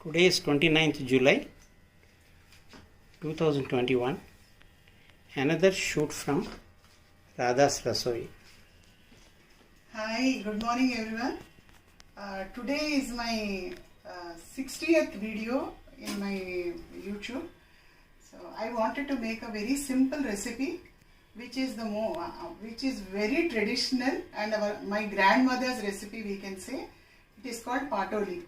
Today is 29th July 2021. Another shoot from Radha's Rasoi. Hi, good morning everyone. Today is my 60th video in my YouTube. So I wanted to make a very simple recipe which is very traditional and my grandmother's recipe, we can say. It is called patoli,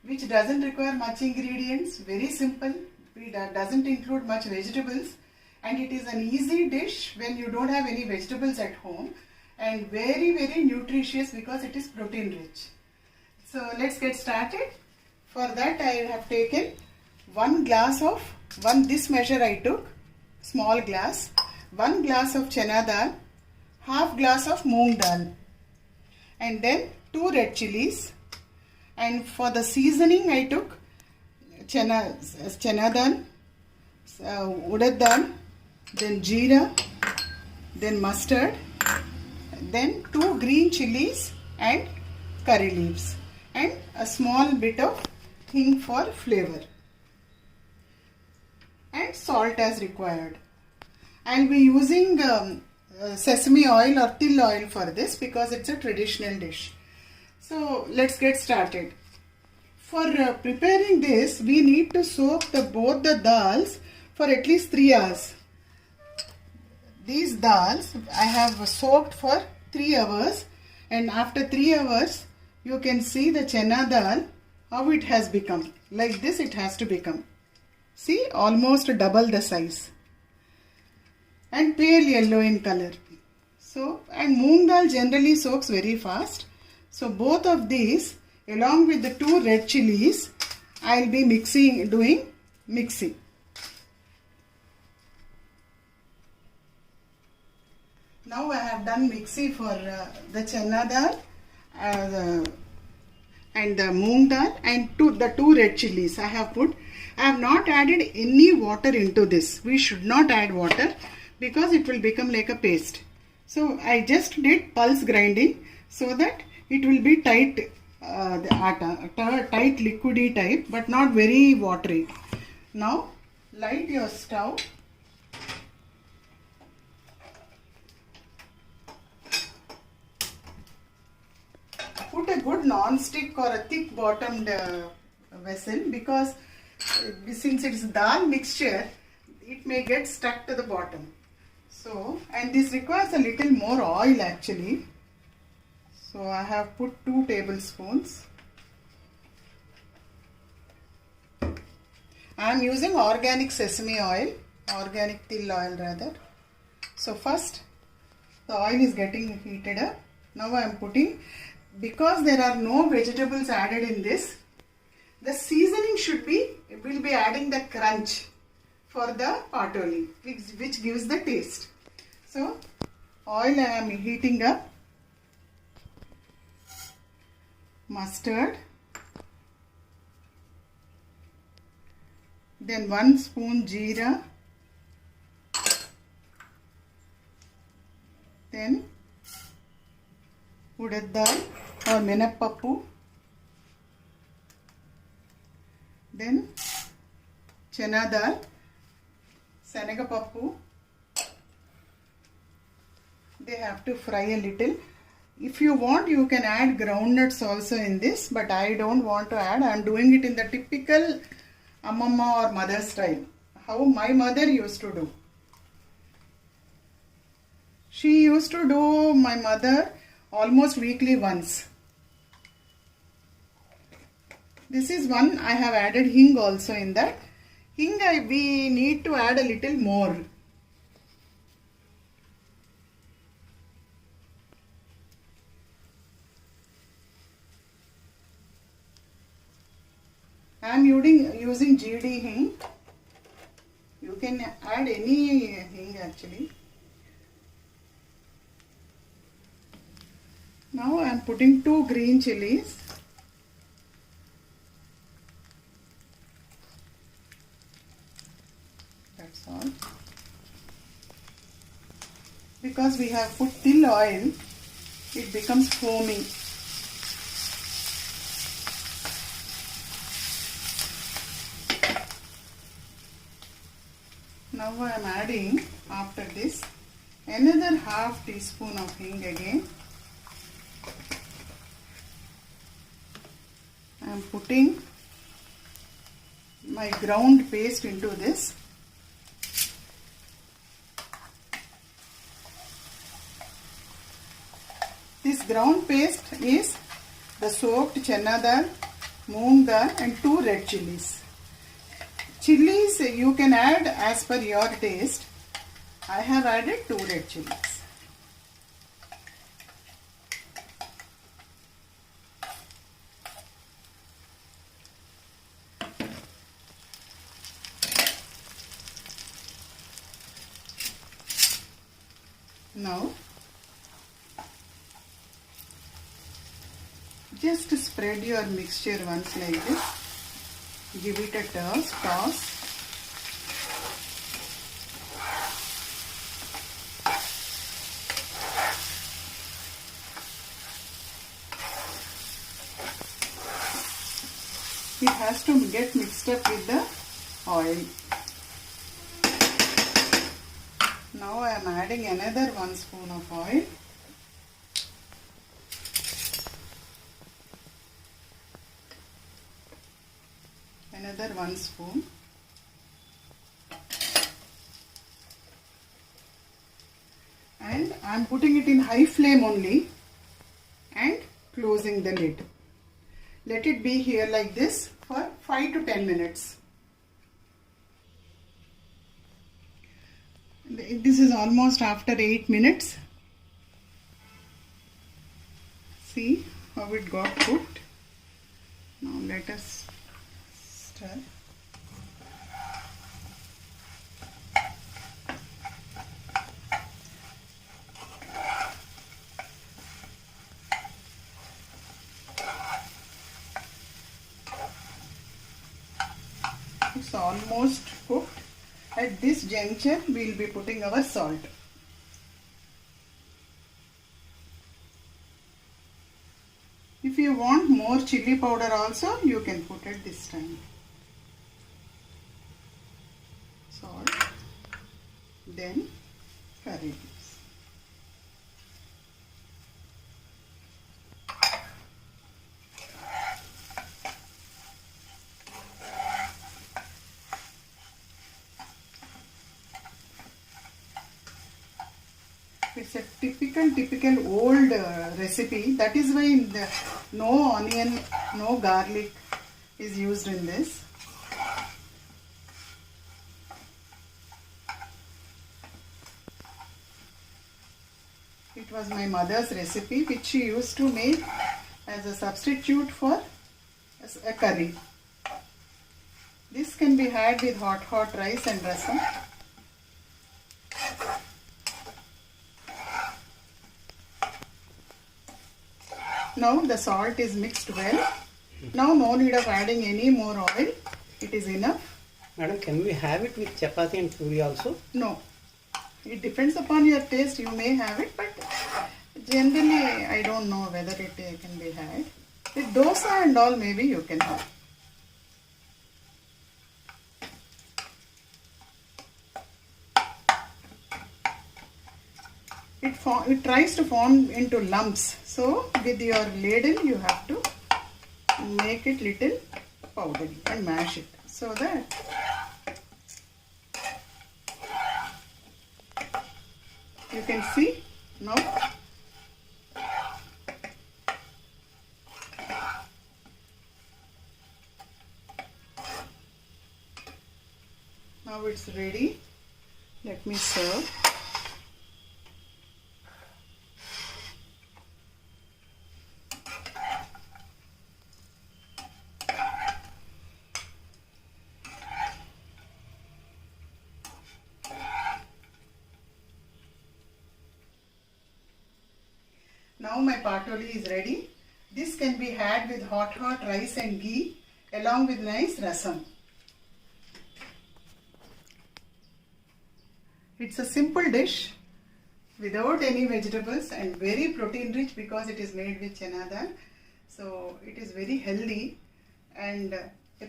which doesn't require much ingredients, very simple. It doesn't include much vegetables, and it is an easy dish when you don't have any vegetables at home, and very nutritious because it is protein rich. So let's get started. For that I have taken this measure I took, small glass, 1 glass of chana dal, half glass of moong dal, and then 2 red chilies. And for the seasoning I took chana dal, urad dal, then jeera, then mustard, then 2 green chilies and curry leaves, and a small bit of hing for flavor, and salt as required. I will be using sesame oil or til oil for this because it's a traditional dish. So let's get started. For preparing this, we need to soak both the dals for at least 3 hours. These dals I have soaked for 3 hours, and after 3 hours you can see the chana dal, how it has become. Like this it has to become. See, almost double the size and pale yellow in color. So, and moong dal generally soaks very fast. So both of these along with the 2 red chilies I will be doing mixing. Now I have done mixing for the chana dal and the moong dal and the 2 red chilies I have put. I have not added any water into this. We should not add water because it will become like a paste. So I just did pulse grinding so that it will be tight, tight liquidy type, but not very watery. Now light your stove. Put a good non-stick or a thick bottomed vessel, because since it is dal mixture, it may get stuck to the bottom. So, and this requires a little more oil actually. So I have put 2 tablespoons. I am using organic sesame oil, organic til oil rather. So first the oil is getting heated up. Now I am putting, because there are no vegetables added in this, the seasoning will be adding the crunch for the patoli, which gives the taste. So oil I am heating up. Mustard, then 1 spoon jeera, then urad dal or minapappu, then chana dal, senagapappu. They have to fry a little. If you want, you can add groundnuts also in this, but I don't want to add. I am doing it in the typical Ammamma or mother style, how my mother used to do. She used to do, my mother, almost weekly once. This is one I have added hing also in that. Hing we need to add a little more. I am using GD hing. You can add any hing actually. Now I am putting 2 green chilies. That's all. Because we have put til oil, it becomes foamy. Now I am adding after this another half teaspoon of hing again. I am putting my ground paste into this. This ground paste is the soaked chana dal, moong dal and 2 red chilies. Chilies you can add as per your taste. I have added 2 red chilies. Now just spread your mixture once like this. Give it a toss. It has to get mixed up with the oil. Now I am adding another 1 spoon of oil. Another 1 spoon. And I am putting it in high flame only and closing the lid. Let it be here like this for 5 to 10 minutes. This is almost after 8 minutes. See how it got cooked. Now let us stir. It's almost cooked. At this juncture, we will be putting our salt. If you want more chili powder also, you can put it this time. Salt, then curry leaves. It's a typical old recipe. That is why no onion, no garlic is used in this. It was my mother's recipe which she used to make as a substitute for a curry. This can be had with hot rice and rasam. Now the salt is mixed well. Now no need of adding any more oil. It is enough. Madam, can we have it with chapati and puri also? No. It depends upon your taste. You may have it, but generally I don't know whether it can be had. With dosa and all maybe you can have. It tries to form into lumps. So with your ladle you have to make it little powdery and mash it so that you can see now. Now it's ready. Let me serve. Now my patoli is ready. This can be had with hot rice and ghee along with nice rasam. It's a simple dish without any vegetables and very protein rich because it is made with chana dal. So it is very healthy and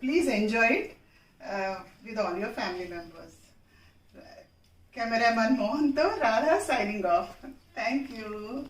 please enjoy it with all your family members. Cameraman Mohan to Radha signing off. Thank you.